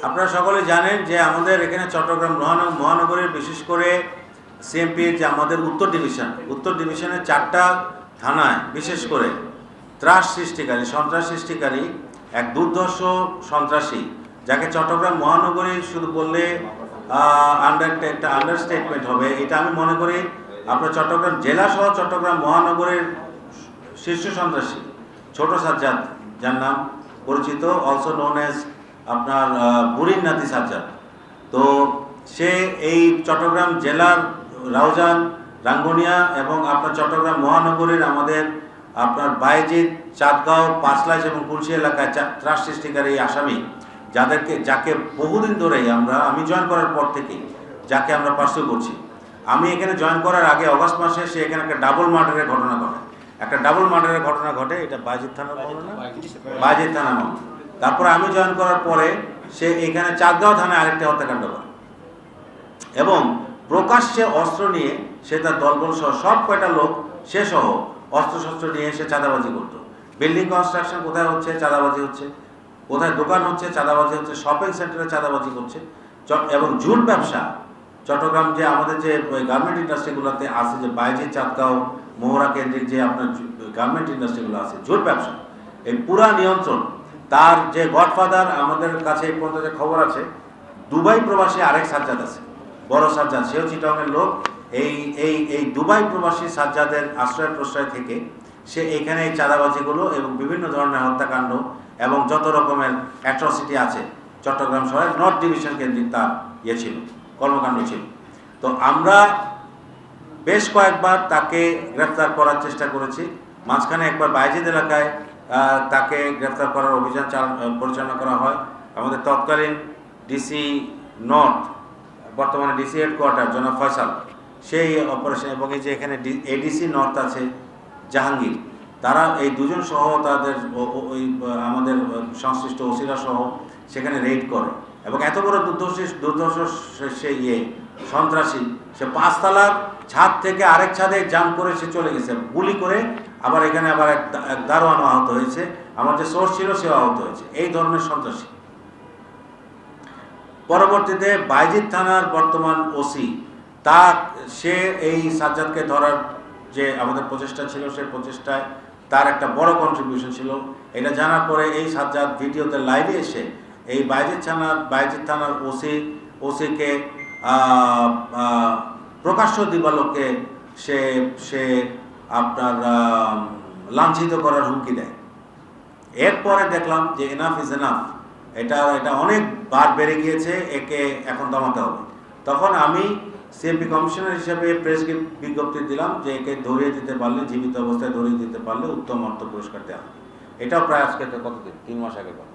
আপনারা সকলে জানেন যে আমাদের এখানে চট্টগ্রাম মহানগরের বিশেষ করে সিএমপির যে আমাদের উত্তর ডিভিশনের 4টা থানায় বিশেষ করে ত্রাস সৃষ্টিকারী সন্ত্রাস সৃষ্টিকারী এক দুর্ধর্ষ সন্ত্রাসী, যাকে চট্টগ্রাম মহানগরী শুধু বললে একটা আন্ডারস্টেটমেন্ট হবে। এটা আমি মনে করি আপনার চট্টগ্রাম জেলা সহ চট্টগ্রাম মহানগরের শীর্ষ সন্ত্রাসী ছোট সাজ্জাদ, যার নাম পরিচিত অলসো নোন এজ আপনার বুড়ির নাতি সাজ্জাদ। তো সে এই চট্টগ্রাম জেলার রাউজান, রাঙ্গুনিয়া এবং আপনার চট্টগ্রাম মহানগরীর আমাদের আপনার বাইজিৎ, চাঁদগাঁও, পাঁচলাইশ এবং কুলসি এলাকায় ত্রাস সৃষ্টিকারী এই আসামি, যাকে বহুদিন ধরেই আমি জয়েন করার পর থেকেই যাকে আমরা পার্সু করছি। আমি এখানে জয়েন করার আগে অগাস্ট মাসে সে এখানে একটা ডাবল মার্ডারের ঘটনা ঘটে। এটা বাইজিৎ থানার মামলা, বাইজিৎ থানা মামলা। তারপরে আমি জয়েন করার পরে সে এখানে চাঁদগাঁও থানায় আরেকটা হত্যাকাণ্ড করে এবং প্রকাশ্যে অস্ত্র নিয়ে সে তার দলবল সহ সব কয়টা লোক সে সহ অস্ত্রশস্ত্র নিয়ে সে চাঁদাবাজি করতো। বিল্ডিং কনস্ট্রাকশন কোথায় হচ্ছে চাঁদাবাজি হচ্ছে, কোথায় দোকান হচ্ছে চাঁদাবাজি হচ্ছে, শপিং সেন্টারে চাঁদাবাজি করছে এবং জুট ব্যবসা। চট্টগ্রাম যে আমাদের যে গার্মেন্ট ইন্ডাস্ট্রিগুলোতে আছে, যে বাইজিৎ, চাঁদগাঁও, মোহরা কেন্দ্রিক যে আপনার গার্মেন্ট ইন্ডাস্ট্রিগুলো আছে, জুট ব্যবসা, এই পুরা নিয়ন্ত্রণ তার যে গডফাদার, আমাদের কাছে এই পর্যন্ত যে খবর আছে দুবাই প্রবাসী আরেক সাজ্জাদ আছে, বড় সাজ্জাদ, সেও চিটাগংয়ের লোক। এই দুবাই প্রবাসী সাজ্জাদের আশ্রয় প্রশ্রয় থেকে সে এখানে এই চাঁদাবাজিগুলো এবং বিভিন্ন ধরনের হত্যাকাণ্ড এবং যত রকমের অ্যাট্রসিটি আছে চট্টগ্রাম শহরের নর্থ ডিভিশন কেন্দ্রিক তার ছিল, কর্মকাণ্ড ছিল। তো আমরা বেশ কয়েকবার তাকে গ্রেফতার করার চেষ্টা করেছি। মাঝখানে একবার বাইজিৎ এলাকায় তাকে গ্রেফতার করার অভিযান পরিচালনা করা হয়। আমাদের তৎকালীন ডিসি নর্থ, বর্তমানে ডিসি হেডকোয়ার্টার জনাব ফয়সাল, সেই অপারেশন এবং এই যে এখানে এডিসি নর্থ আছে জাহাঙ্গীর, তারা এই দুজন সহ তাদের ওই আমাদের সংশ্লিষ্ট ওসিরা সহ সেখানে রেড করে এবং এত বড় দুর্ধর্ষ সে সন্ত্রাসী, সে 5তলার ছাদ থেকে আরেক ছাদে জাম্প করে সে চলে গেছে গুলি করে। আবার এখানে আবার এক দারোয়ান আহত হয়েছে, আমার যে সোর্স ছিল সেও আহত হয়েছে। এই ধরনের সন্ত্রাসী। পরবর্তীতে বাইজিৎ থানার বর্তমান ওসি সে এই সাজ্জাদকে ধরার যে আমাদের প্রচেষ্টা ছিল, সেই প্রচেষ্টায় তার একটা বড় কন্ট্রিবিউশন ছিল। এটা জানার পরে এই সাজ্জাদ ভিডিওতে লাইভে এসে এই বাইজিৎ থানার ওসিকে প্রকাশ্য দিবালোকে সে আপনার লাঞ্ছিত করার হুমকি দেয়। এরপরে দেখলাম যে এনাফ ইজ এনাফ, এটা অনেক বার বেড়ে গিয়েছে, একে এখন দমাতে হবে। তখন আমি সিএমপি কমিশনার হিসেবে প্রেস বিজ্ঞপ্তি দিলাম যে একে ধরিয়ে দিতে পারলে, জীবিত অবস্থায় ধরিয়ে দিতে পারলে উত্তম অর্থ পুরস্কার দেওয়া হবে। এটাও প্রায় আজকে কতদিন, 3 মাস আগের কথা।